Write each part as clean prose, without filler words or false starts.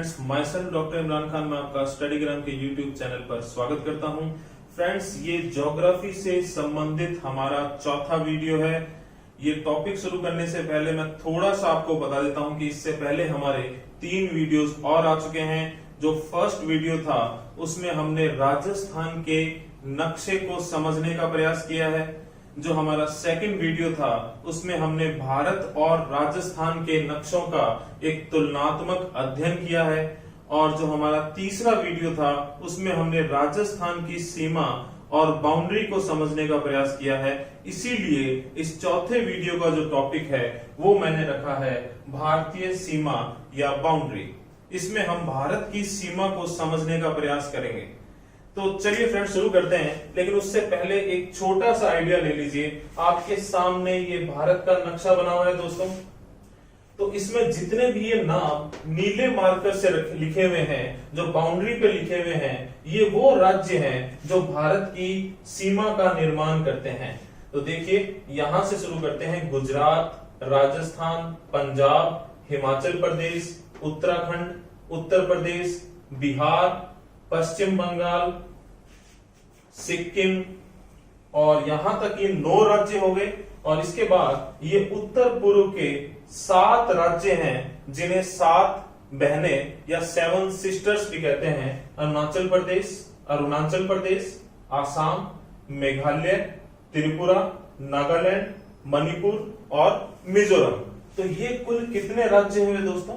Friends, my self doctor Imran Khan में आपका स्टडीग्राम के यूट्यूब चैनल पर स्वागत करता हूं। फ्रेंड्स, ये ज्योग्राफी से संबंधित हमारा चौथा वीडियो है। ये टॉपिक शुरू करने से पहले मैं थोड़ा सा आपको बता देता हूं कि इससे पहले हमारे 3 वीडियोस और आ चुके हैं। जो फर्स्ट वीडियो था उसमें हमने राजस्थान के नक्शे को समझने का प्रयास किया है। जो हमारा सेकंड वीडियो था उसमें हमने भारत और राजस्थान के नक्शों का एक तुलनात्मक अध्ययन किया है। और जो हमारा तीसरा वीडियो था उसमें हमने राजस्थान की सीमा और बाउंड्री को समझने का प्रयास किया है। इसीलिए इस चौथे वीडियो का जो टॉपिक है वो मैंने रखा है भारतीय सीमा या बाउंड्री। इसमें हम भारत की सीमा को समझने का प्रयास करेंगे। तो चलिए फ्रेंड्स शुरू करते हैं, लेकिन उससे पहले एक छोटा सा आइडिया ले लीजिए। आपके सामने ये भारत का नक्शा बना हुआ है दोस्तों। तो इसमें जितने भी ये नाम नीले मार्कर से लिखे हुए हैं, जो बाउंड्री पे लिखे हुए हैं, ये वो राज्य हैं जो भारत की सीमा का निर्माण करते हैं। तो देखिए, यहां से शुरू करते हैं। गुजरात, राजस्थान, पंजाब, हिमाचल प्रदेश, उत्तराखंड, उत्तर प्रदेश, बिहार, पश्चिम बंगाल, सिक्किम, और यहां तक ये 9 राज्य हो गए। और इसके बाद ये उत्तर पूर्व के 7 राज्य हैं जिन्हें 7 बहनें या 7 सिस्टर्स भी कहते हैं। अरुणाचल प्रदेश, आसाम, मेघालय, त्रिपुरा, नागालैंड, मणिपुर और मिजोरम। तो ये कुल कितने राज्य हुए दोस्तों?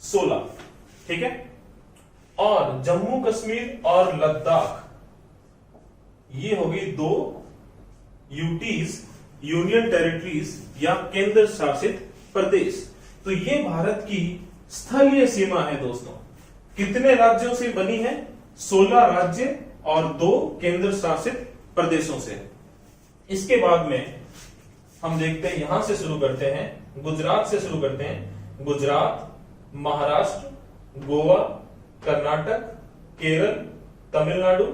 16। ठीक है। और जम्मू कश्मीर और लद्दाख, ये होगी 2 यूटीज, यूनियन टेरिटरीज या केंद्र शासित प्रदेश। तो ये भारत की स्थलीय सीमा है दोस्तों। कितने राज्यों से बनी है? 16 राज्य और 2 केंद्र शासित प्रदेशों से। इसके बाद में हम देखते हैं, यहां से शुरू करते हैं, गुजरात से शुरू करते हैं। गुजरात, महाराष्ट्र, गोवा, कर्नाटक, केरल, तमिलनाडु,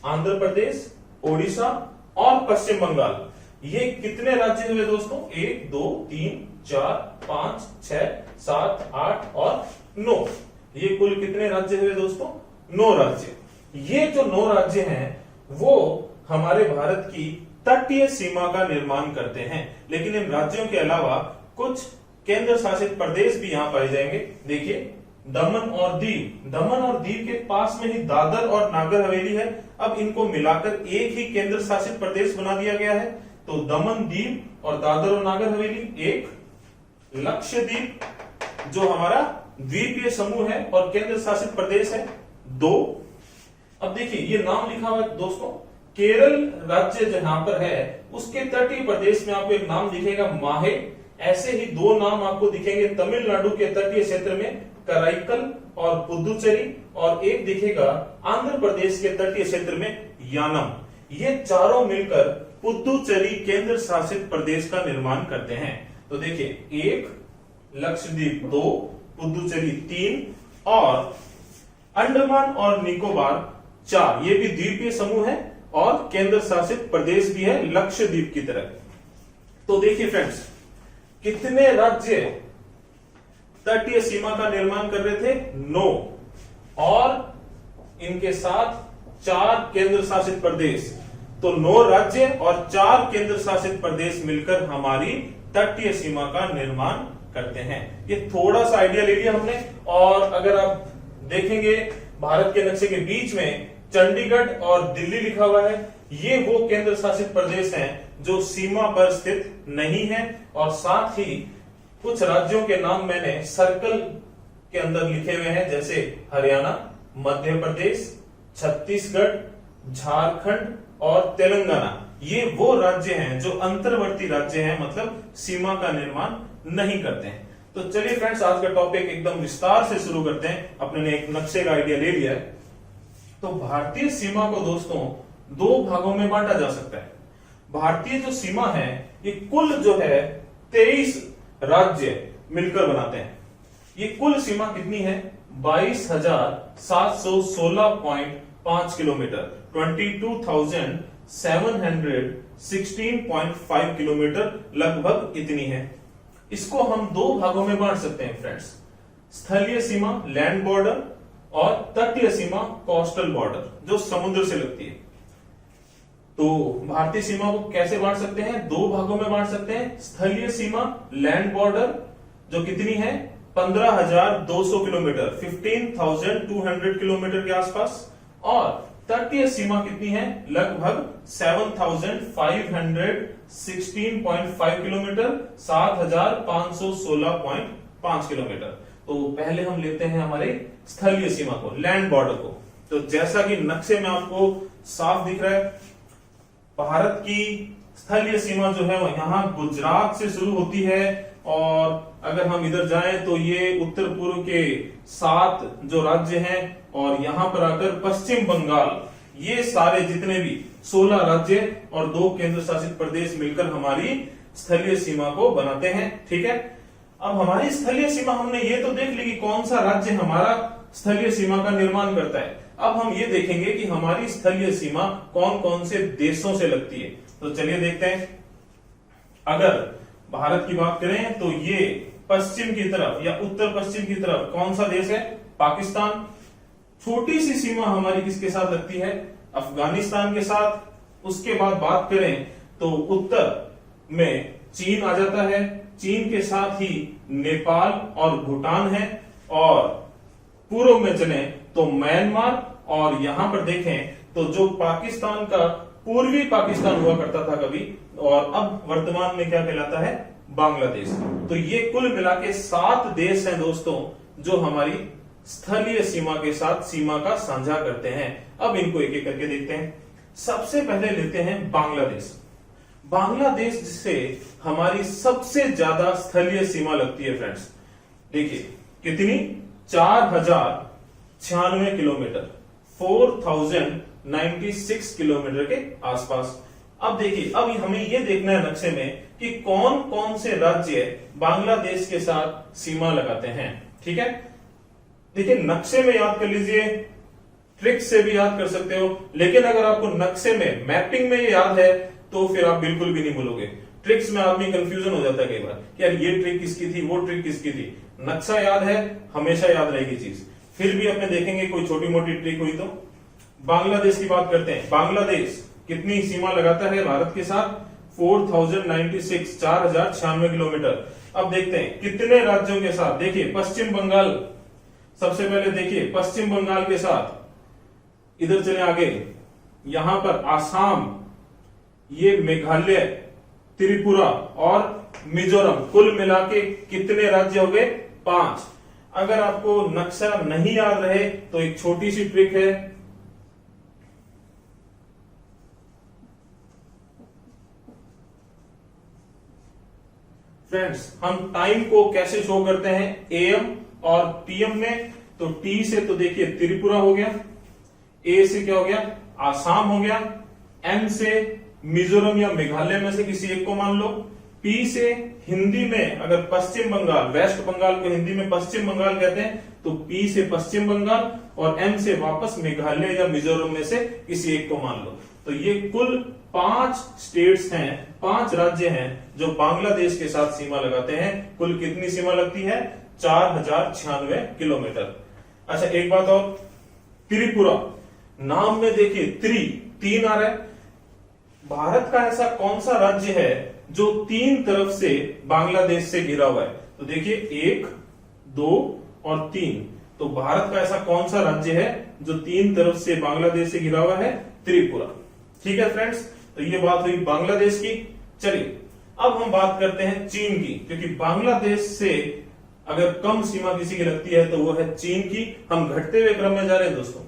आंध्र प्रदेश, ओडिशा और पश्चिम बंगाल। ये कितने राज्य हुए दोस्तों? 1, 2, 3, 4, 5, 6, 7, 8 और 9। ये कुल कितने राज्य हुए दोस्तों? 9 राज्य। ये जो 9 राज्य हैं वो हमारे भारत की तटीय सीमा का निर्माण करते हैं। लेकिन इन राज्यों के अलावा कुछ केंद्र शासित प्रदेश भी यहां पाए जाएंगे। देखिए, दमन और दीव के पास में ही दादर और नागर हवेली है। अब इनको मिलाकर एक ही केंद्र शासित प्रदेश बना दिया गया है। तो दमन, दीव और दादर और नागर हवेली एक, लक्षद्वीप जो हमारा द्वीपीय समूह है और केंद्र शासित प्रदेश है 2। अब देखिए, ये नाम लिखा हुआ है दोस्तों। केरल राज्य जहां पर है उसके तटीय प्रदेश में आपको एक नाम दिखेगा माहे। ऐसे ही 2 नाम आपको दिखेंगे तमिलनाडु के तटीय क्षेत्र में, कराईकल और पुदुचेरी, और एक दिखेगा आंध्र प्रदेश के तटीय क्षेत्र में यानम। ये चारों मिलकर पुदुचेरी केंद्र शासित प्रदेश का निर्माण करते हैं। तो देखिए, 1 लक्षद्वीप, 2 पुदुचेरी, 3 और अंडमान और निकोबार 4। ये भी द्वीपीय समूह है और केंद्र शासित प्रदेश भी है लक्षद्वीप की तरह। तो देखिए फ्रेंड्स, कितने राज्य तटीय सीमा का निर्माण कर रहे थे? 9। और इनके साथ 4 केंद्र शासित प्रदेश। तो 9 राज्य और 4 केंद्र शासित प्रदेश मिलकर हमारी तटीय सीमा का निर्माण करते हैं। ये थोड़ा सा आइडिया ले लिया हमने। और अगर आप देखेंगे भारत के नक्शे के बीच में चंडीगढ़ और दिल्ली लिखा हुआ है। ये वो केंद्र शासित प्रदेश हैं जो सीमा पर स्थित नहीं है। और साथ ही कुछ राज्यों के नाम मैंने सर्कल के अंदर लिखे हुए हैं, जैसे हरियाणा, मध्य प्रदेश, छत्तीसगढ़, झारखंड और तेलंगाना। ये वो राज्य हैं जो अंतर्वर्ती राज्य हैं, मतलब सीमा का निर्माण नहीं करते हैं। तो चलिए फ्रेंड्स, आज का टॉपिक एकदम विस्तार से शुरू करते हैं। अपने ने एक नक्शे का आइडिया ले लिया है। तो भारतीय सीमा को दोस्तों 2 भागों में बांटा जा सकता है। भारतीय जो सीमा है ये कुल जो है 23 राज्य मिलकर बनाते हैं। ये कुल सीमा कितनी है? 22,716.5 किलोमीटर, 22,716.5 किलोमीटर लगभग इतनी है। इसको हम 2 भागों में बांट सकते हैं फ्रेंड्स। स्थलीय सीमा लैंड बॉर्डर और तटीय सीमा कोस्टल बॉर्डर जो समुद्र से लगती है। तो भारतीय सीमा को कैसे बांट सकते हैं? दो भागों में बांट सकते हैं। स्थलीय सीमा लैंड बॉर्डर जो कितनी है 15,200 किलोमीटर 15,200 किलोमीटर के आसपास, और तटीय सीमा कितनी है लगभग 7,516.5 किलोमीटर 7,516.5 किलोमीटर। तो पहले हम लेते हैं हमारे स्थलीय सीमा को, लैंड बॉर्डर को। तो जैसा कि नक्शे में आपको साफ दिख रहा है, भारत की स्थलीय सीमा जो है वो यहाँ गुजरात से शुरू होती है, और अगर हम इधर जाएं तो ये उत्तर पूर्व के 7 जो राज्य हैं, और यहां पर आकर पश्चिम बंगाल, ये सारे जितने भी 16 राज्य और 2 केंद्र शासित प्रदेश मिलकर हमारी स्थलीय सीमा को बनाते हैं। ठीक है, अब हमारी स्थलीय सीमा हमने ये तो देख ली कि कौन सा राज्य हमारा स्थलीय सीमा का निर्माण करता है। अब हम ये देखेंगे कि हमारी स्थलीय सीमा कौन कौन से देशों से लगती है। तो चलिए देखते हैं। अगर भारत की बात करें तो ये पश्चिम की तरफ या उत्तर पश्चिम की तरफ कौन सा देश है? पाकिस्तान। छोटी सी सीमा हमारी किसके साथ लगती है? अफगानिस्तान के साथ। उसके बाद बात करें तो उत्तर में चीन आ जाता है, चीन के साथ ही नेपाल और भूटान है, और पूर्व में चले तो म्यांमार, और यहां पर देखें तो जो पाकिस्तान का पूर्वी पाकिस्तान हुआ करता था कभी, और अब वर्तमान में क्या कहलाता है? बांग्लादेश। तो ये कुल मिला के 7 देश हैं दोस्तों जो हमारी स्थलीय सीमा के साथ सीमा का साझा करते हैं। अब इनको एक एक करके देखते हैं। सबसे पहले लेते हैं बांग्लादेश। बांग्लादेश से हमारी सबसे ज्यादा स्थलीय सीमा लगती है फ्रेंड्स। देखिए कितनी, 4,096 किलोमीटर 4,096 किलोमीटर के आसपास। अब देखिए, अब हमें यह देखना है नक्शे में कि कौन कौन से राज्य बांग्लादेश के साथ सीमा लगाते हैं। ठीक है, देखिए नक्शे में याद कर लीजिए, ट्रिक से भी याद कर सकते हो, लेकिन अगर आपको नक्शे में मैपिंग में ये याद है तो फिर आप बिल्कुल भी नहीं भूलोगे। ट्रिक्स में आदमी कंफ्यूजन हो जाता है कई बार कि यार ये ट्रिक किसकी थी, वो ट्रिक किसकी थी। नक्शा याद है, हमेशा याद रहेगी चीज। फिर भी अपने देखेंगे कोई छोटी मोटी ट्रिक हुई तो। बांग्लादेश की बात करते हैं। बांग्लादेश कितनी सीमा लगाता है भारत के साथ? 4,096 4,096 किलोमीटर। अब देखते हैं कितने राज्यों के साथ। देखिए पश्चिम बंगाल, सबसे पहले देखिए पश्चिम बंगाल के साथ, इधर चले आगे, यहां पर आसाम, ये मेघालय, त्रिपुरा और मिजोरम, कुल मिला के कितने राज्य हो गए? 5। अगर आपको नक्शा नहीं याद रहे तो एक छोटी सी ट्रिक है, फ्रेंड्स हम टाइम को कैसे शो करते हैं? एएम और पीएम में। तो टी से तो देखिए त्रिपुरा हो गया, ए से क्या हो गया? आसाम हो गया, एम से मिजोरम या मेघालय में से किसी एक को मान लो, पी से हिंदी में अगर पश्चिम बंगाल, वेस्ट बंगाल को हिंदी में पश्चिम बंगाल कहते हैं, तो पी से पश्चिम बंगाल, और एम से वापस मेघालय या मिजोरम में से किसी एक को मान लो। तो ये कुल 5 स्टेट्स हैं, 5 राज्य हैं जो बांग्लादेश के साथ सीमा लगाते हैं। कुल कितनी सीमा लगती है? 4,096 किलोमीटर। अच्छा एक बात और, त्रिपुरा, नाम में देखिए 3 आ रहा है। भारत का ऐसा कौन सा राज्य है जो 3 तरफ से बांग्लादेश से घिरा हुआ है? तो देखिए 1, 2 और 3। तो भारत का ऐसा कौन सा राज्य है जो 3 तरफ से बांग्लादेश से घिरा हुआ है? त्रिपुरा। ठीक है फ्रेंड्स, तो ये बात हुई बांग्लादेश की। चलिए अब हम बात करते हैं चीन की, क्योंकि बांग्लादेश से अगर कम सीमा किसी की लगती है तो वो है चीन की। हम घटते हुए क्रम में जा रहे हैं दोस्तों,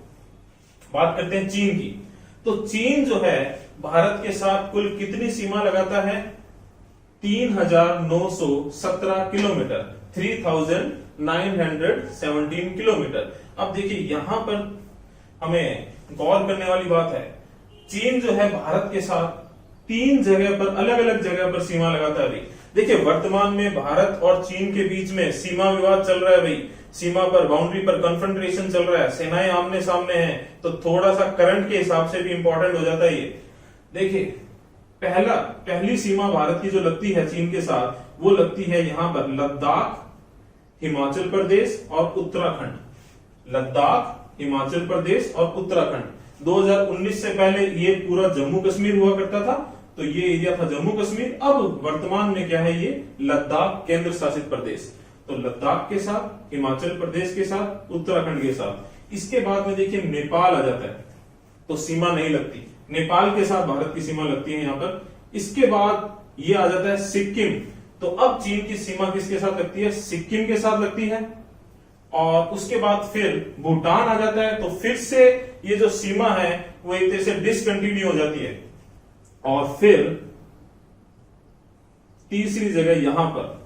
बात करते हैं चीन की। तो चीन जो है भारत के साथ कुल कितनी सीमा लगाता है? 3,917 किलोमीटर 3,917 किलोमीटर। अब देखिए यहां पर हमें गौर करने वाली बात है, चीन जो है भारत के साथ 3 जगह पर, अलग अलग जगह पर सीमा लगाता है भाई। देखिए वर्तमान में भारत और चीन के बीच में सीमा विवाद चल रहा है भाई। सीमा पर, बाउंड्री पर कन्फ्रंटेशन चल रहा है, सेनाएं आमने सामने हैं, तो थोड़ा सा करंट के हिसाब से भी इंपॉर्टेंट हो जाता है ये। देखिए पहली सीमा भारत की जो लगती है चीन के साथ, वो लगती है यहां पर लद्दाख, हिमाचल प्रदेश और उत्तराखंड। लद्दाख, हिमाचल प्रदेश और उत्तराखंड। 2019 से पहले ये पूरा जम्मू कश्मीर हुआ करता था, तो ये एरिया था जम्मू कश्मीर। अब वर्तमान में क्या है, ये लद्दाख केंद्र शासित प्रदेश। तो लद्दाख के साथ, हिमाचल प्रदेश के साथ, उत्तराखंड के साथ। इसके बाद में देखिए नेपाल आ जाता है, तो सीमा नहीं लगती, नेपाल के साथ भारत की सीमा लगती है यहाँ पर। इसके बाद ये आ जाता है सिक्किम। तो अब चीन की सीमा किसके साथ लगती है, सिक्किम के साथ लगती है। और उसके बाद फिर भूटान आ जाता है, तो फिर से ये जो सीमा है वो एक तरह से डिसकंटिन्यू हो जाती है। और फिर तीसरी जगह यहां पर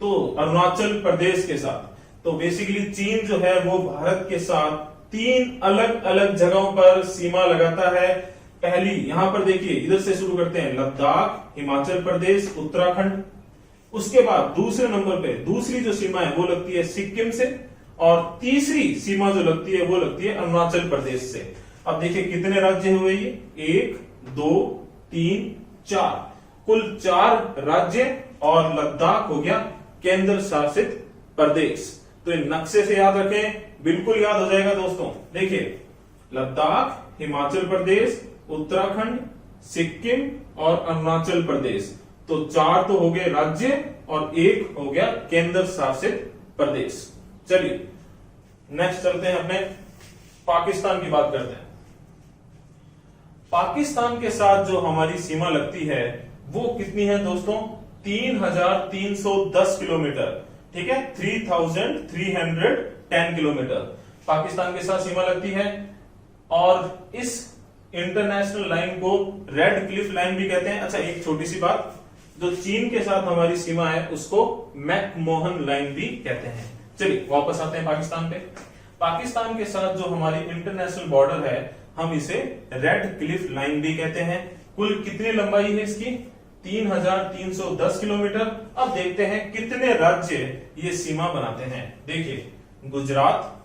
तो अरुणाचल प्रदेश के साथ। तो बेसिकली चीन जो है वो भारत के साथ 3 अलग अलग जगहों पर सीमा लगाता है। पहली यहां पर देखिए, इधर से शुरू करते हैं, लद्दाख, हिमाचल प्रदेश, उत्तराखंड। उसके बाद दूसरे नंबर पे दूसरी जो सीमा है वो लगती है सिक्किम से, और तीसरी सीमा जो लगती है वो लगती है अरुणाचल प्रदेश से। अब देखिए कितने राज्य हुए ये, 1 2 3 4, कुल 4 राज्य, और लद्दाख हो गया केंद्र शासित प्रदेश। तो इन नक्शे से याद रखें, बिल्कुल याद हो जाएगा दोस्तों। देखिए लद्दाख, हिमाचल प्रदेश, उत्तराखंड, सिक्किम और अरुणाचल प्रदेश। तो 4 तो हो गए राज्य और 1 हो गया केंद्र शासित प्रदेश। चलिए नेक्स्ट चलते हैं, अपने पाकिस्तान की बात करते हैं। पाकिस्तान के साथ जो हमारी सीमा लगती है वो कितनी है दोस्तों, 3310 किलोमीटर। ठीक है, 3310 किलोमीटर पाकिस्तान के साथ सीमा लगती है। और इस इंटरनेशनल लाइन को रेड क्लिफ लाइन भी कहते हैं। अच्छा, एक छोटी सी बात, जो चीन के साथ हमारी सीमा है उसको मैकमोहन लाइन भी कहते हैं। चलिए वापस आते हैं पाकिस्तान पे। पाकिस्तान के साथ जो हमारी इंटरनेशनल बॉर्डर है हम इसे रेड क्लिफ लाइन भी कहते हैं। कुल कितनी लंबाई है इसकी, 3310 किलोमीटर। अब देखते हैं कितने राज्य ये सीमा बनाते हैं। देखिए गुजरात,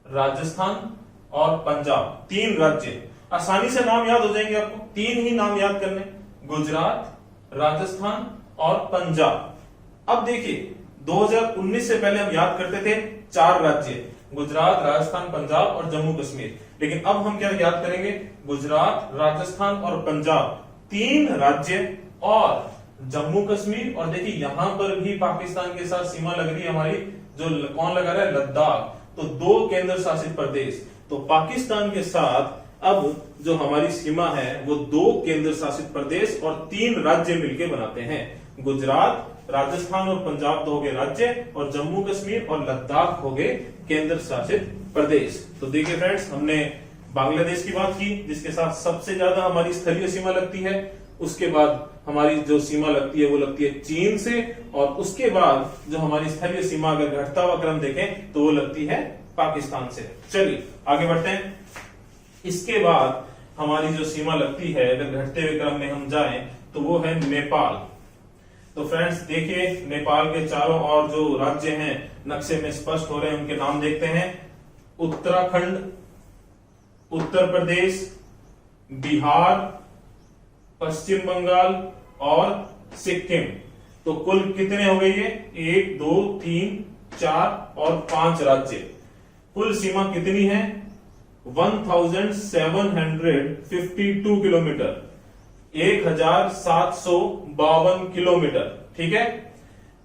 राजस्थान और पंजाब, 3 राज्य। आसानी से नाम याद हो जाएंगे आपको, 3 ही नाम याद करने, गुजरात, राजस्थान और पंजाब। अब देखिए 2019 से पहले हम याद करते थे 4 राज्य, गुजरात, राजस्थान, पंजाब और जम्मू कश्मीर। लेकिन अब हम क्या याद करेंगे, गुजरात, राजस्थान और पंजाब 3 राज्य और जम्मू कश्मीर। और देखिए यहां पर भी पाकिस्तान के साथ सीमा लग रही है हमारी, जो कौन लगा रहा है, लद्दाख। तो 2 केंद्र शासित प्रदेश। तो पाकिस्तान के साथ अब जो हमारी सीमा है वो 2 केंद्र शासित प्रदेश और 3 राज्य मिलकर बनाते हैं। गुजरात, राजस्थान और पंजाब तो हो गए राज्य, और जम्मू कश्मीर और लद्दाख हो गए केंद्र शासित प्रदेश। तो देखिए फ्रेंड्स, हमने बांग्लादेश की बात की जिसके साथ सबसे ज्यादा हमारी स्थलीय सीमा लगती है। उसके बाद हमारी जो सीमा लगती है वो लगती है चीन से, और उसके बाद जो हमारी स्थलीय सीमा अगर घटता हुआ क्रम देखें तो वो लगती है पाकिस्तान से। चलिए आगे बढ़ते हैं। इसके बाद हमारी जो सीमा लगती है अगर घटते हुए क्रम में हम जाएं तो वो है नेपाल। तो फ्रेंड्स देखिए नेपाल के चारों ओर जो राज्य हैं नक्शे में स्पष्ट हो रहे हैं, उनके नाम देखते हैं। उत्तराखंड, उत्तर प्रदेश, बिहार, पश्चिम बंगाल और सिक्किम। तो कुल कितने हो गए ये, 1 2 3 4 और 5 राज्य। कुल सीमा कितनी है, 1752 किलोमीटर, 1752 किलोमीटर। ठीक है,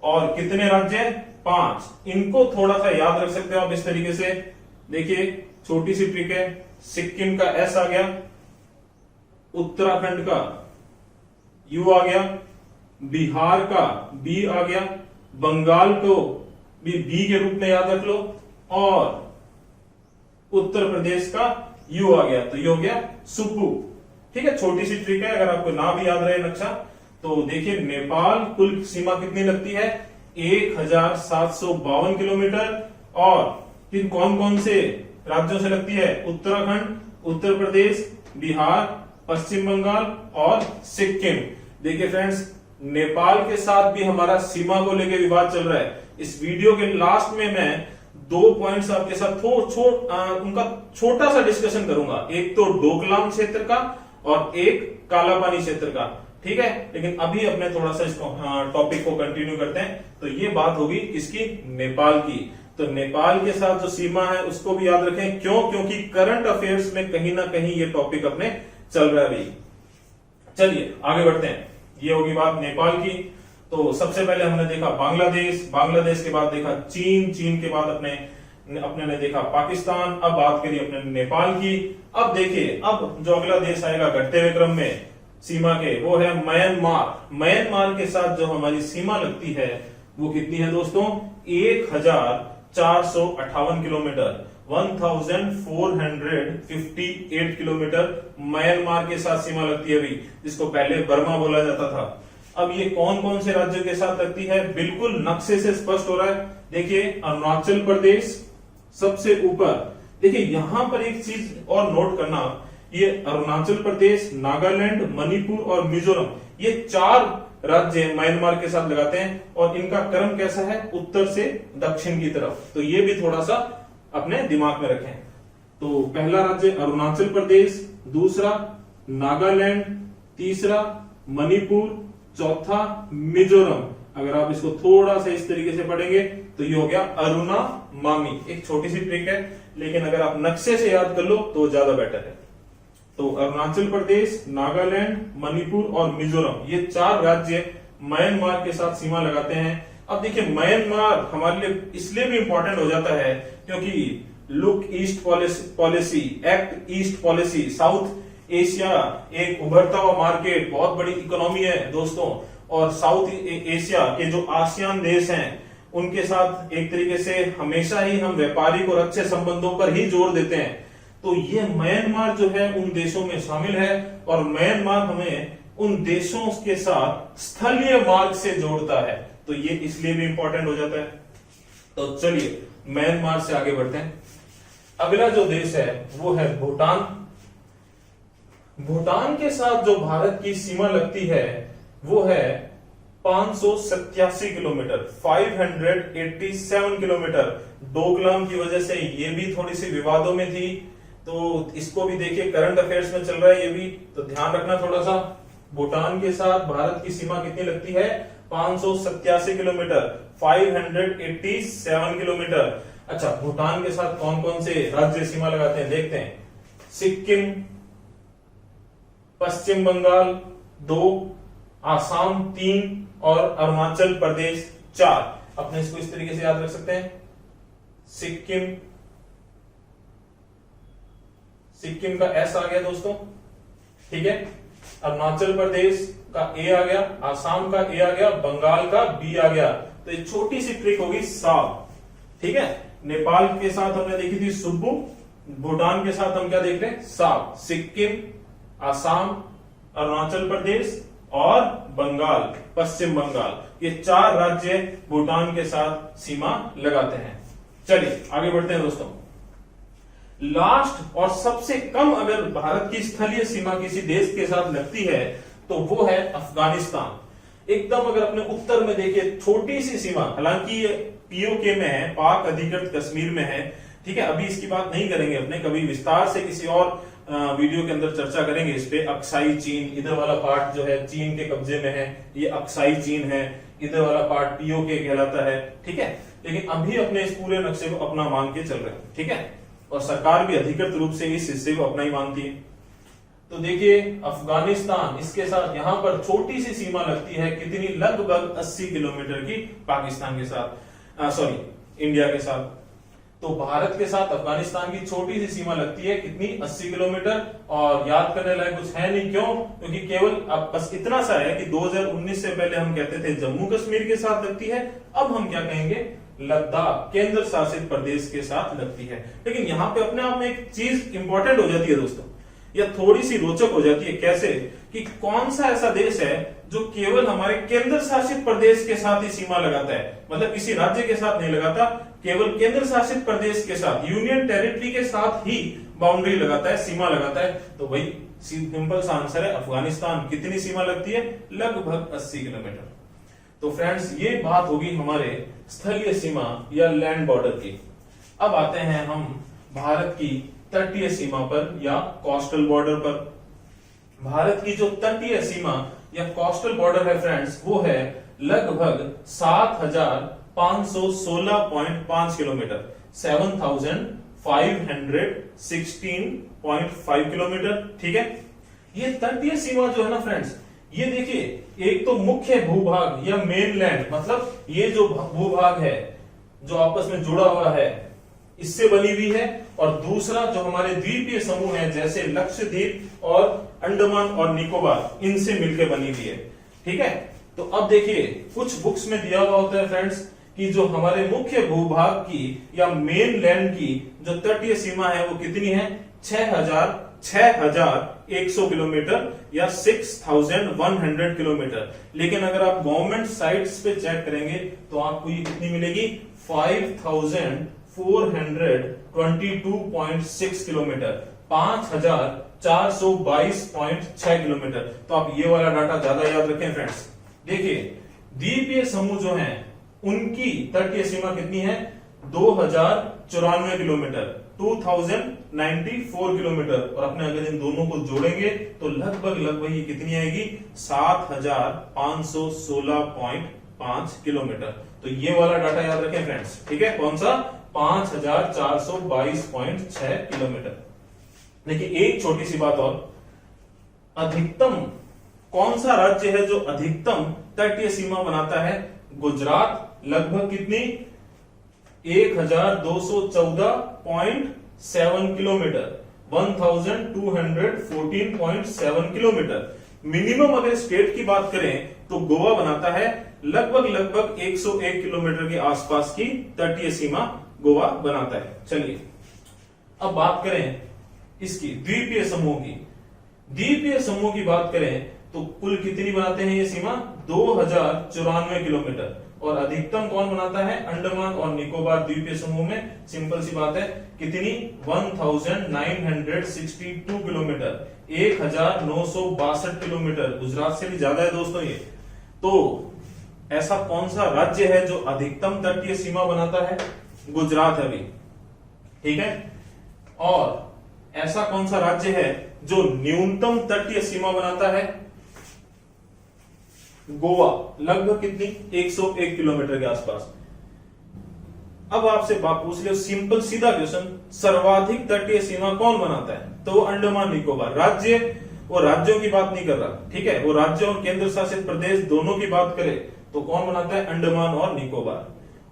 और कितने राज्य, 5। इनको थोड़ा सा याद रख सकते हो आप इस तरीके से। देखिए छोटी सी ट्रिक है, सिक्किम का एस आ गया, उत्तराखंड का यू आ गया, बिहार का बी आ गया, बंगाल को भी बी के रूप में याद रख लो, और उत्तर प्रदेश का यू आ गया, तो ये हो गया सुप्पू। ठीक है, छोटी सी ट्रिक है, अगर आपको ना भी याद रहे नक्शा। तो देखिए नेपाल कुल सीमा कितनी लगती है, 1752 किलोमीटर, और फिर कौन कौन से राज्यों से लगती है, उत्तराखंड, उत्तर प्रदेश, बिहार, पश्चिम बंगाल और सिक्किम। देखिए फ्रेंड्स, नेपाल के साथ भी हमारा सीमा को लेकर विवाद चल रहा है। इस वीडियो के लास्ट में मैं 2 पॉइंट्स आपके साथ उनका छोटा सा डिस्कशन करूंगा। एक तो डोकलाम क्षेत्र का और एक कालापानी क्षेत्र का। ठीक है। लेकिन अभी अपने थोड़ा सा इसको टॉपिक को कंटिन्यू करते हैं। तो ये बात होगी इसकी नेपाल की। तो नेपाल के साथ जो सीमा है उसको भी याद रखें, क्यों? क्योंकि करंट अफेयर्स में कहीं ना कहीं ये टॉपिक अपने चल रहा है अभी। चलिए आगे बढ़ते हैं। ये होगी बात नेपाल की। तो सबसे पहले हमने देखा बांग्लादेश, बांग्लादेश के बाद देखा चीन, चीन के बाद अपने ने देखा पाकिस्तान। अब बात करिए अपने नेपाल की। अब देखिए, अब जो अगला देश आएगा घटते हुए क्रम में सीमा के, वो है म्यांमार। म्यांमार के साथ जो हमारी सीमा लगती है वो कितनी है दोस्तों? 1458 किलोमीटर, 1458 किलोमीटर म्यांमार के साथ सीमा लगती है अभी, जिसको पहले बर्मा बोला जाता था। अब ये कौन कौन से राज्यों के साथ लगती है? बिल्कुल नक्शे से स्पष्ट हो रहा है। देखिए अरुणाचल प्रदेश सबसे ऊपर। देखिए यहां पर एक चीज और नोट करना, ये अरुणाचल प्रदेश, नागालैंड, मणिपुर और मिजोरम, ये 4 राज्य म्यांमार के साथ लगाते हैं। और इनका क्रम कैसा है? उत्तर से दक्षिण की तरफ। तो ये भी थोड़ा सा अपने दिमाग में रखें। तो पहला राज्य अरुणाचल प्रदेश, दूसरा नागालैंड, तीसरा मणिपुर, चौथा मिजोरम। अगर आप इसको थोड़ा सा इस तरीके से पढ़ेंगे तो ये हो गया अरुणा मामी। एक छोटी सी ट्रिक है, लेकिन अगर आप नक्शे से याद कर लो तो ज्यादा बेटर है। तो अरुणाचल प्रदेश, नागालैंड, मणिपुर और मिजोरम, ये 4 राज्य म्यांमार के साथ सीमा लगाते हैं। अब देखिए म्यांमार हमारे लिए इसलिए भी इंपॉर्टेंट हो जाता है क्योंकि look east policy, act east policy, south Asia एक उभरता हुआ मार्केट, बहुत बड़ी इकोनॉमी है दोस्तों। और साउथ एशिया के जो आसियान देश हैं उनके साथ एक तरीके से हमेशा ही हम व्यापारिक और अच्छे संबंधों पर ही जोर देते हैं। तो ये म्यांमार जो है उन देशों में शामिल है, और म्यांमार हमें उन देशों के साथ स्थलीय मार्ग से जोड़ता है। तो ये इसलिए भी इंपॉर्टेंट हो जाता है। तो चलिए म्यांमार से आगे बढ़ते हैं। अगला जो देश है वो है भूटान। भूटान के साथ जो भारत की सीमा लगती है वो है 587 किलोमीटर, 587 किलोमीटर। डोकलाम की वजह से ये भी थोड़ी सी विवादों में थी, तो इसको भी देखिए करंट अफेयर्स में चल रहा है ये भी, तो ध्यान रखना थोड़ा सा। भूटान के साथ भारत की सीमा कितनी लगती है? 587 किलोमीटर, 587 किलोमीटर। अच्छा, भूटान के साथ कौन कौन से राज्य सीमा लगाते हैं देखते हैं। सिक्किम, पश्चिम बंगाल 2, आसाम 3 और अरुणाचल प्रदेश 4। अपने इसको इस तरीके से याद रख सकते हैं। सिक्किम का एस आ गया दोस्तों, ठीक है। अरुणाचल प्रदेश का ए आ गया, आसाम का ए आ गया, बंगाल का बी आ गया। तो एक छोटी सी ट्रिक होगी साब, ठीक है। नेपाल के साथ हमने देखी थी सुब्बू, भूटान के साथ हम क्या देख रहे हैं? साब। सिक्किम, आसाम, अरुणाचल प्रदेश और बंगाल, पश्चिम बंगाल, ये 4 राज्य भूटान के साथ सीमा लगाते हैं। चलिए आगे बढ़ते हैं दोस्तों। लास्ट और सबसे कम अगर भारत की स्थलीय सीमा किसी देश के साथ लगती है तो वो है अफगानिस्तान। एकदम अगर अपने उत्तर में देखिए, छोटी सी सीमा, हालांकि ये पीओके में है, पाक अधिकृत कश्मीर में है, ठीक है। अभी इसकी बात नहीं करेंगे, अपने कभी विस्तार से किसी और वीडियो के अंदर चर्चा करेंगे इस पे। अक्साई चीन, इधर वाला पार्ट जो है चीन के कब्जे में है, ये अक्साई चीन है, इधर वाला पार्ट पीओके कहलाता है, ठीक है। लेकिन अभी अपने इस पूरे नक्शे को अपना मान के चल रहे हैं, ठीक है। और सरकार भी अधिकृत रूप से इस हिस्से को अपना ही मानती है। तो देखिए अफगानिस्तान, इसके साथ यहां पर छोटी सी सीमा लगती है, कितनी? लगभग 80 किलोमीटर की, पाकिस्तान के साथ, सॉरी इंडिया के साथ। तो भारत के साथ अफगानिस्तान की छोटी सी सीमा लगती है, कितनी? 80 किलोमीटर। और याद करने लायक कुछ है नहीं, क्यों? क्योंकि केवल अब बस इतना सा है कि 2019 से पहले हम कहते थे जम्मू कश्मीर के साथ लगती है, अब हम क्या कहेंगे? लद्दाख केंद्र शासित प्रदेश के साथ लगती है। लेकिन यहाँ पे अपने आप में एक चीज इंपॉर्टेंट हो जाती है दोस्तों, या थोड़ी सी रोचक हो जाती है। कैसे? कि कौन सा ऐसा देश है जो केवल हमारे केंद्र शासित प्रदेश के साथ ही सीमा लगाता है, मतलब किसी राज्य के साथ नहीं लगाता, केवल केंद्र शासित प्रदेश के साथ, यूनियन टेरिटरी के साथ ही बाउंड्री लगाता है, सीमा लगाता है। तो वही सिंपल सा आंसर है अफगानिस्तान। कितनी सीमा लगती है? लगभग 80 किलोमीटर। तो फ्रेंड्स ये बात होगी हमारे स्थलीय सीमा या लैंड बॉर्डर की। अब आते हैं हम भारत की तटीय सीमा पर या कोस्टल बॉर्डर पर। भारत की जो तटीय सीमा या कोस्टल बॉर्डर है फ्रेंड्स, वो है लगभग 7516.5 किलोमीटर, 7516.5 किलोमीटर। ठीक है, ये तटीय सीमा जो है ना फ्रेंड्स, ये देखिए, एक तो मुख्य भूभाग या मेनलैंड, मतलब ये जो भूभाग है जो आपस में जुड़ा हुआ है, इससे बनी हुई है, और दूसरा जो हमारे द्वीपीय समूह है जैसे लक्षद्वीप और अंडमान और निकोबार, इनसे मिलकर बनी हुई है। ठीक है, तो अब देखिए कुछ बुक्स में दिया हुआ होता है फ्रेंड्स कि जो हमारे मुख्य भूभाग की या मेन लैंड की जो तटीय सीमा है वो कितनी है, 6100 किलोमीटर या 6100 किलोमीटर। लेकिन अगर आप गवर्नमेंट साइट्स पे चेक करेंगे तो आपको ये कितनी मिलेगी, 5422.6 किलोमीटर, 5422.6 किलोमीटर। तो आप ये वाला डाटा ज्यादा याद रखें फ्रेंड्स। देखिए द्वीपीय समूह जो हैं उनकी तटीय सीमा कितनी है, 2094 किलोमीटर, 2094 किलोमीटर, और अपने अगर इन दोनों को जोड़ेंगे तो लगभग ये कितनी आएगी, 7516.5 किलोमीटर। तो ये वाला डाटा याद रखें फ्रेंड्स। ठीक है, कौन सा, 5422.6 किलोमीटर। देखिए एक छोटी सी बात और, अधिकतम कौन सा राज्य है जो अधिकतम तटीय सीमा बनाता है, गुजरात, लगभग कितनी, 1214.7 किलोमीटर, 1214.7 किलोमीटर। मिनिमम अगर स्टेट की बात करें तो गोवा बनाता है लगभग 101 किलोमीटर के आसपास की तटीय सीमा गोवा बनाता है। चलिए अब बात करें इसकी द्वीपीय समूह की। द्वीपीय समूह की बात करें तो कुल कितनी बनाते हैं ये सीमा, 2094 किलोमीटर, और अधिकतम कौन बनाता है, अंडमान और निकोबार द्वीपीय समूह में। सिंपल सी बात है, कितनी, 1962 किलोमीटर, 1962 किलोमीटर। गुजरात से भी ज्यादा है दोस्तों ये। तो ऐसा कौन सा राज्य है जो अधिकतम तटीय सीमा बनाता है, गुजरात है अभी। ठीक है, और ऐसा कौन सा राज्य है जो न्यूनतम तटीय सीमा बनाता है, गोवा, लगभग कितनी, 101 किलोमीटर के आसपास। अब आपसे बात पूछ ले, सिंपल सीधा क्वेश्चन, सर्वाधिक तटीय सीमा कौन बनाता है, तो वो अंडमान निकोबार राज्य, वो राज्यों की बात नहीं कर रहा। ठीक है, वो राज्य और केंद्र शासित प्रदेश दोनों की बात करे तो कौन बनाता है, अंडमान और निकोबार।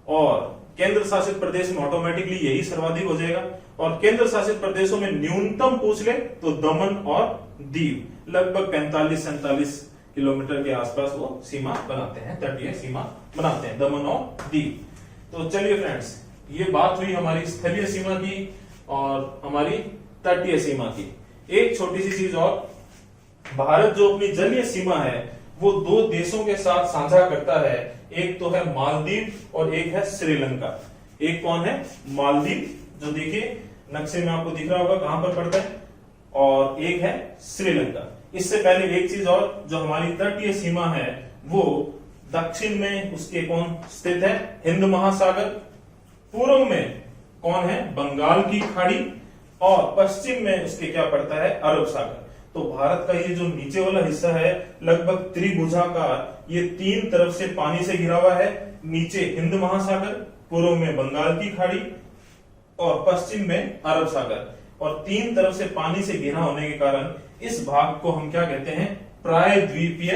और केंद्र शासित प्रदेश में ऑटोमेटिकली यही सर्वाधिक हो जाएगा, और केंद्र शासित प्रदेशों में न्यूनतम पूछ ले तो दमन और दीव, लगभग 45-47 किलोमीटर के आसपास वो सीमा बनाते हैं, तटीय सीमा बनाते हैं, दमन और दीव। तो चलिए फ्रेंड्स, ये बात हुई हमारी स्थलीय सीमा की और हमारी तटीय सीमा की। एक छोटी सी चीज और, भारत जो अपनी जलीय सीमा है वो दो देशों के साथ साझा करता है, एक तो है मालदीव और एक है श्रीलंका। एक कौन है, मालदीव, जो देखिए नक्शे में आपको दिख रहा होगा कहां पर पड़ता है, और एक है श्रीलंका। इससे पहले एक चीज और, जो हमारी तटीय सीमा है वो दक्षिण में उसके कौन स्थित है, हिंद महासागर, पूर्व में कौन है, बंगाल की खाड़ी, और पश्चिम में उसके क्या पड़ता है, अरब सागर। तो भारत का ये जो नीचे वाला हिस्सा है लगभग त्रिभुजाकार, ये तीन तरफ से पानी से घिरा हुआ है, नीचे हिंद महासागर, पूर्व में बंगाल की खाड़ी और पश्चिम में अरब सागर, और तीन तरफ से पानी से घिरा होने के कारण इस भाग को हम क्या कहते हैं, प्रायद्वीपीय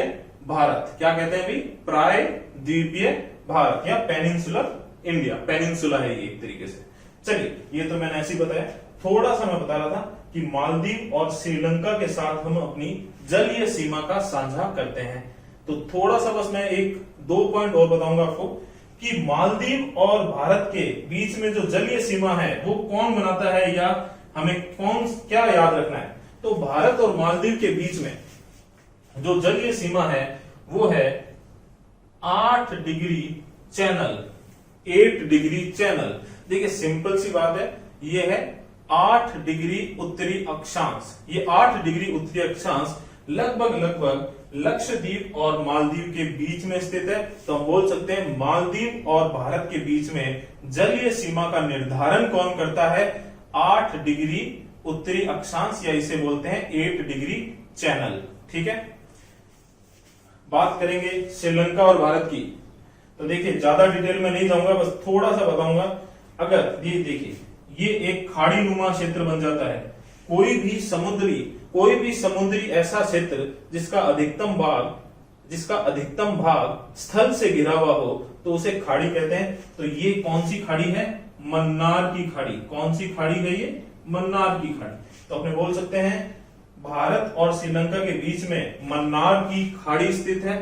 भारत। क्या कहते हैं भाई, प्रायद्वीपीय भारत या पेनिनसुलर इंडिया, पेनिनसुला है ये एक तरीके से। चलिए ये तो मैंने ऐसे ही बताया, थोड़ा सा मैं बता रहा था कि मालदीव और श्रीलंका के साथ हम अपनी जलीय सीमा का साझा करते हैं। तो थोड़ा सा बस मैं एक दो पॉइंट और बताऊंगा आपको कि मालदीव और भारत के बीच में जो जलीय सीमा है वो कौन बनाता है, या हमें कौन क्या याद रखना है। तो भारत और मालदीव के बीच में जो जलीय सीमा है वो है 8 डिग्री चैनल, 8 डिग्री चैनल। देखिए सिंपल सी बात है, ये है 8 डिग्री उत्तरी अक्षांश। ये 8 डिग्री उत्तरी अक्षांश लगभग लक्षद्वीप और मालदीव के बीच में स्थित है। तो हम बोल सकते हैं मालदीव और भारत के बीच में जलीय सीमा का निर्धारण कौन करता है, 8 डिग्री उत्तरी अक्षांश, या इसे बोलते हैं 8 डिग्री चैनल। ठीक है, बात करेंगे श्रीलंका और भारत की। तो देखिए ज्यादा डिटेल में नहीं जाऊंगा, बस थोड़ा सा बताऊंगा। अगर ये देखिए ये एक खाड़ी नुमा क्षेत्र बन जाता है, कोई भी समुद्री ऐसा क्षेत्र जिसका अधिकतम भाग स्थल से घिरा हुआ हो तो उसे खाड़ी कहते हैं। तो ये कौन सी खाड़ी है? मन्नार की खाड़ी। कौन सी खाड़ी है ये? मन्नार की खाड़ी। तो अपने बोल सकते हैं भारत और श्रीलंका के बीच में मन्नार की खाड़ी स्थित है,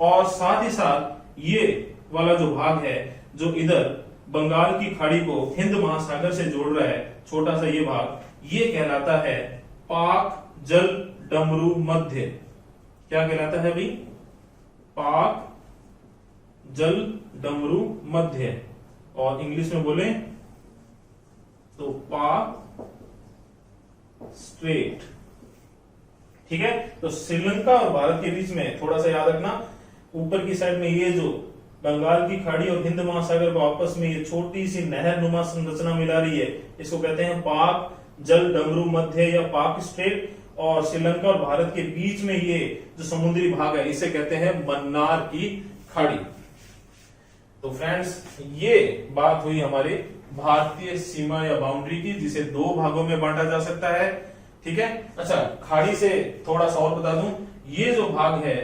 और साथ ही साथ ये वाला जो भाग है जो इधर बंगाल की खाड़ी को हिंद महासागर से जोड़ रहा है, छोटा सा ये भाग, ये कहलाता है पाक जल डमरू मध्य। क्या कहलाता है भाई? पाक जल डमरू मध्य, और इंग्लिश में बोले तो पाक स्ट्रेट। ठीक है, तो श्रीलंका और भारत के बीच में थोड़ा सा याद रखना, ऊपर की साइड में ये जो बंगाल की खाड़ी और हिंद महासागर को आपस में ये छोटी सी नहर नुमा संरचना मिला रही है, इसको कहते हैं पाक जल डमरू मध्य या पाक स्ट्रेट। और श्रीलंका और भारत के बीच में ये जो समुद्री भाग है इसे कहते हैं मन्नार की खाड़ी। तो फ्रेंड्स ये बात हुई हमारे भारतीय सीमा या बाउंड्री की, जिसे दो भागों में बांटा जा सकता है। ठीक है, अच्छा खाड़ी से थोड़ा सा और बता दूं, ये जो भाग है,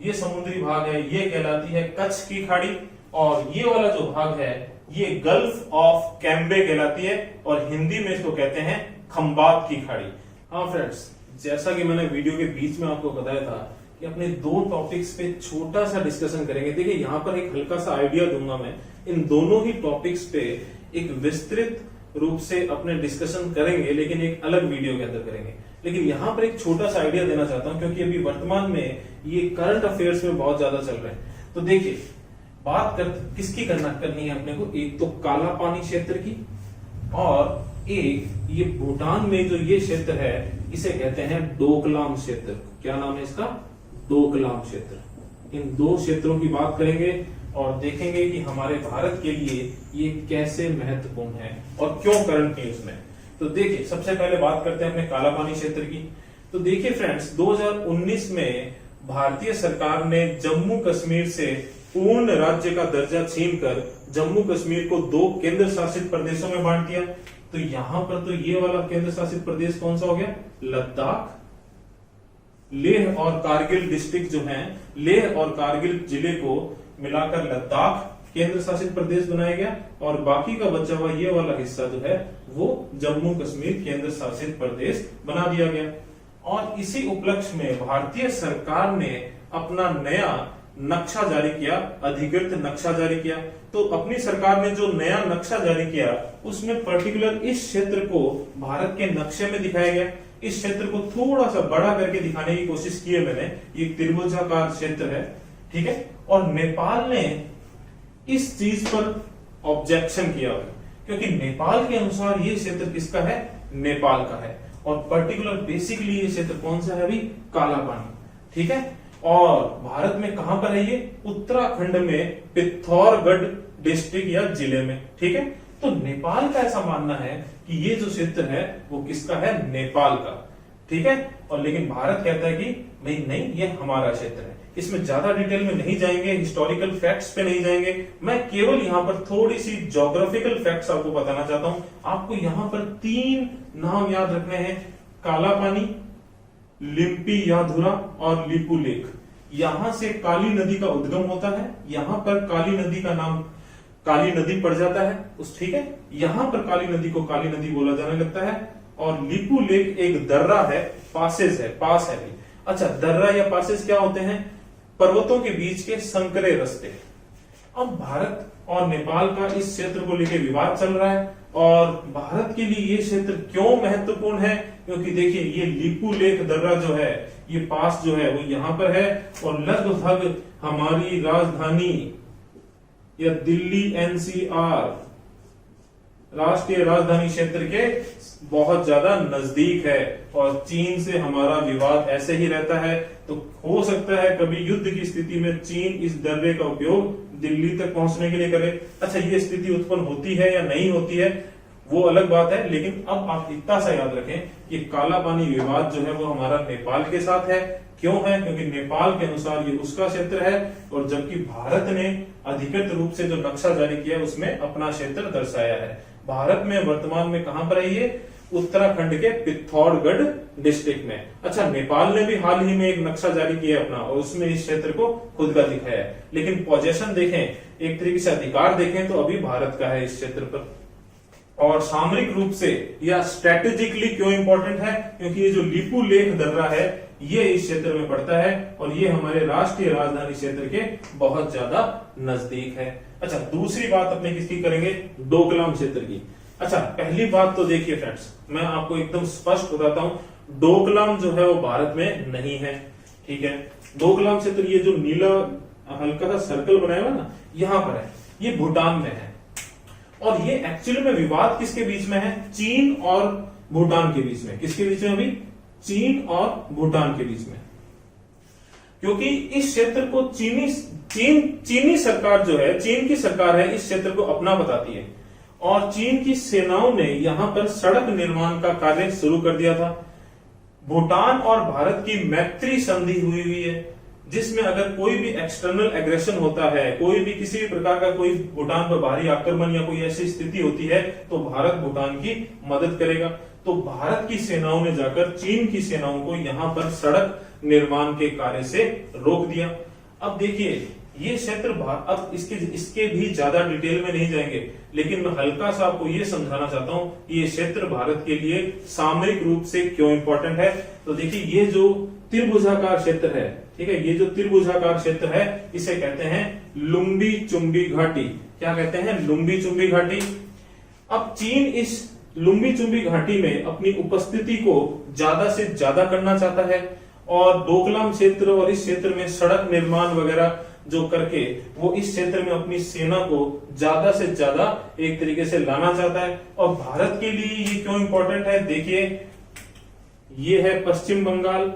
ये समुद्री भाग है, ये कहलाती है कच्छ की खाड़ी, और ये वाला जो भाग है ये गल्फ ऑफ कैम्बे कहलाती है, और हिंदी में इसको कहते हैं खंबात की खाड़ी। हाँ फ्रेंड्स, जैसा कि मैंने वीडियो के बीच में आपको बताया था कि अपने दो टॉपिक्स पे छोटा सा डिस्कशन करेंगे। देखिए यहाँ पर एक हल्का सा आइडिया दूंगा मैं, इन दोनों ही टॉपिक्स पे एक विस्तृत रूप से अपने डिस्कशन करेंगे, लेकिन एक अलग वीडियो के अंदर करेंगे। लेकिन यहाँ पर एक छोटा सा आइडिया देना चाहता हूँ, क्योंकि अभी वर्तमान में ये करंट अफेयर्स में बहुत ज्यादा चल रहे हैं। तो देखिए बात किसकी करनी है अपने को, एक तो काला पानी क्षेत्र की, और एक ये भूटान में जो ये क्षेत्र है इसे कहते हैं डोकलाम क्षेत्र। क्या नाम है इसका? डोकलाम क्षेत्र। इन दो क्षेत्रों की बात करेंगे और देखेंगे कि हमारे भारत के लिए ये कैसे महत्वपूर्ण है और क्यों करंट न्यूज में। तो देखिए सबसे पहले बात करते हैं अपने काला पानी क्षेत्र की। तो देखिए फ्रेंड्स, 2019 में भारतीय सरकार ने जम्मू कश्मीर से पूर्ण राज्य का दर्जा छीनकर जम्मू कश्मीर को 2 केंद्र शासित प्रदेशों में बांट दिया। तो यहां पर तो ये वाला केंद्र शासित प्रदेश कौन सा हो गया? लद्दाख। लेह और कारगिल डिस्ट्रिक्ट जो हैं, लेह और कारगिल जिले को मिलाकर लद्दाख केंद्र शासित प्रदेश बनाया गया, और बाकी का बचा हुआ ये वाला हिस्सा जो है वो जम्मू कश्मीर केंद्र शासित प्रदेश बना दिया गया। और इसी उपलक्ष्य में भारतीय सरकार ने अपना नया नक्शा जारी किया, अधिकृत नक्शा जारी किया। तो अपनी सरकार ने जो नया नक्शा जारी किया उसमें पर्टिकुलर इस क्षेत्र को भारत के नक्शे में दिखाया गया। इस क्षेत्र को थोड़ा सा बड़ा करके दिखाने की कोशिश की है मैंने, ये त्रिभुजाकार क्षेत्र है। ठीक है, और नेपाल ने इस चीज पर ऑब्जेक्शन किया, क्योंकि नेपाल के अनुसार ये क्षेत्र किसका है? नेपाल का है, और पर्टिकुलर बेसिकली ये क्षेत्र कौन सा है अभी? काला पानी। ठीक है, और भारत में कहां पर है ये? उत्तराखंड में पिथौरागढ़ डिस्ट्रिक्ट या जिले में। ठीक है, तो नेपाल का ऐसा मानना है कि ये जो क्षेत्र है वो किसका है? नेपाल का। ठीक है, और लेकिन भारत कहता है कि भाई नहीं, ये हमारा क्षेत्र है। इसमें ज्यादा डिटेल में नहीं जाएंगे, हिस्टोरिकल फैक्ट्स पे नहीं जाएंगे, मैं केवल यहाँ पर थोड़ी सी ज्योग्राफिकल फैक्ट्स आपको बताना चाहता हूं। आपको यहाँ पर 3 नाम याद रखने हैं, काला पानी, लिम्पी याधुरा और लिपू लेक। यहां से काली नदी का उद्गम होता है, यहां पर काली नदी का नाम काली नदी पड़ जाता है उस। ठीक है, यहां पर काली नदी को काली नदी बोला जाने लगता है, और लिपू लेक एक दर्रा है, पास है भी। अच्छा, दर्रा या पासेज क्या होते हैं? पर्वतों के बीच के संकरे रास्ते। अब भारत और नेपाल का इस क्षेत्र को लेकर विवाद चल रहा है, और भारत के लिए ये क्षेत्र क्यों महत्वपूर्ण है? क्योंकि देखिए ये लिपू लेक दर्रा जो है, ये पास जो है वो यहां पर है, और लगभग हमारी राजधानी या दिल्ली एनसीआर राष्ट्रीय राजधानी क्षेत्र के बहुत ज्यादा नजदीक है, और चीन से हमारा विवाद ऐसे ही रहता है। तो हो सकता है कभी युद्ध की स्थिति में चीन इस दर्रे का उपयोग दिल्ली तक पहुंचने के लिए करे। अच्छा, ये स्थिति उत्पन्न होती है या नहीं होती है वो अलग बात है, लेकिन अब आप इतना सा याद रखें कि काला पानी विवाद जो है वो हमारा नेपाल के साथ है। क्यों है? क्योंकि नेपाल के अनुसार ये उसका क्षेत्र है और जबकि भारत ने अधिकृत रूप से जो नक्शा जारी किया है उसमें अपना क्षेत्र दर्शाया है। भारत में वर्तमान में कहां पर है ये? उत्तराखंड के पिथौरागढ़ डिस्ट्रिक्ट में। अच्छा, नेपाल ने भी हाल ही में एक नक्शा जारी किया है अपना और उसमें इस क्षेत्र को खुद का दिखाया है, लेकिन पोजीशन देखें, एक तरीके से अधिकार देखें तो अभी भारत का है इस क्षेत्र पर। और सामरिक रूप से या स्ट्रेटेजिकली क्यों इंपॉर्टेंट है? क्योंकि ये जो लिपू लेख दर्रा है ये इस क्षेत्र में पड़ता है और ये हमारे राष्ट्रीय राजधानी क्षेत्र के बहुत ज्यादा नजदीक है। अच्छा, दूसरी बात अपने किसकी करेंगे? डोकलाम क्षेत्र की। अच्छा, पहली बात तो देखिए फ्रेंड्स, मैं आपको एकदम स्पष्ट बताता हूं, डोकलाम जो है वो भारत में नहीं है, ठीक है। डोकलाम क्षेत्र, ये जो नीला हल्का सा सर्कल बनाया हुआ ना, यहां पर है, ये भूटान में है। और ये एक्चुअली में विवाद किसके बीच में है? चीन और भूटान के बीच में। किसके बीच में? अभी चीन और भूटान के बीच में, क्योंकि इस क्षेत्र को चीनी सरकार जो है, चीन की सरकार है, इस क्षेत्र को अपना बताती है और चीन की सेनाओं ने यहां पर सड़क निर्माण का कार्य शुरू कर दिया था। भूटान और भारत की मैत्री संधि हुई है, जिसमें अगर कोई भी एक्सटर्नल एग्रेशन होता है, कोई भी किसी भी प्रकार का कोई भूटान पर भारी आक्रमण या कोई ऐसी स्थिति होती है तो भारत भूटान की मदद करेगा। तो भारत की सेनाओं ने जाकर चीन की सेनाओं को यहां पर सड़क निर्माण के कार्य से रोक दिया। अब देखिए, ये क्षेत्र, अब इसके भी ज्यादा डिटेल में नहीं जाएंगे, लेकिन मैं हल्का सा आपको ये समझाना चाहता हूं कि ये क्षेत्र भारत के लिए सामरिक रूप से क्यों इंपॉर्टेंट है। तो देखिए, ये जो त्रिभुजाकार क्षेत्र है, ठीक है, ये जो त्रिभुजाकार क्षेत्र है इसे कहते हैं लुम्बी चुम्बी घाटी। क्या कहते हैं? लुम्बी चुम्बी घाटी। अब चीन इस लुम्बी चुम्बी घाटी में अपनी उपस्थिति को ज्यादा से ज्यादा करना चाहता है और डोकलाम क्षेत्र और इस क्षेत्र में सड़क निर्माण वगैरह जो करके वो इस क्षेत्र में अपनी सेना को ज्यादा से ज्यादा एक तरीके से लाना चाहता है। और भारत के लिए ये क्यों इंपॉर्टेंट है? देखिए, ये है पश्चिम बंगाल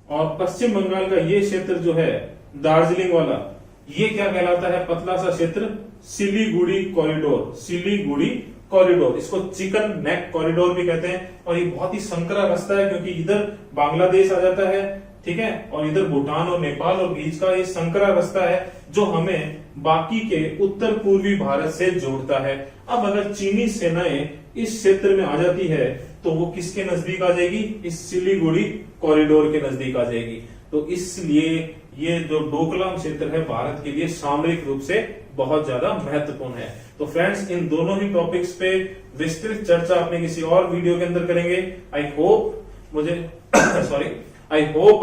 और पश्चिम बंगाल का ये क्षेत्र जो है दार्जिलिंग वाला, ये क्या कहलाता है? पतला सा क्षेत्र सिलीगुड़ी कॉरिडोर। सिलीगुड़ी कॉरिडोर, इसको चिकन नेक कॉरिडोर भी कहते हैं। और ये बहुत ही संकरा रास्ता है क्योंकि इधर बांग्लादेश आ जाता है, ठीक है, और इधर भूटान और नेपाल और बीच का ये संकरा रास्ता है जो हमें बाकी के उत्तर पूर्वी भारत से जोड़ता है। अब अगर चीनी सेनाएं इस क्षेत्र में आ जाती है तो वो किसके नजदीक आ जाएगी? इस सिलीगुड़ी कॉरिडोर के नजदीक आ जाएगी। तो इसलिए ये जो डोकलाम क्षेत्र है भारत के लिए सामरिक रूप से बहुत ज्यादा महत्वपूर्ण है। तो फ्रेंड्स, इन दोनों ही टॉपिक्स पे विस्तृत चर्चा अपने किसी और वीडियो के अंदर करेंगे। आई होप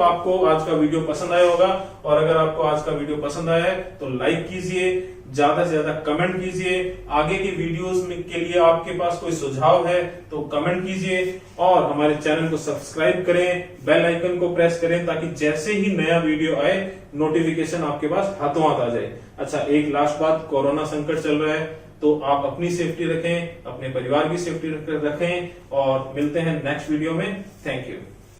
आपको आज का वीडियो पसंद आया होगा और अगर आपको आज का वीडियो पसंद आया है तो लाइक कीजिए, ज्यादा से ज्यादा कमेंट कीजिए। आगे की वीडियोस के लिए आपके पास कोई सुझाव है तो कमेंट कीजिए और हमारे चैनल को सब्सक्राइब करें, बेल आइकन को प्रेस करें ताकि जैसे ही नया वीडियो आए नोटिफिकेशन आपके पास हाथों हाथ आ जाए। अच्छा, एक लास्ट बात, कोरोना संकट चल रहा है तो आप अपनी सेफ्टी रखें, अपने परिवार की सेफ्टी रखें और मिलते हैं नेक्स्ट वीडियो में। Thank you.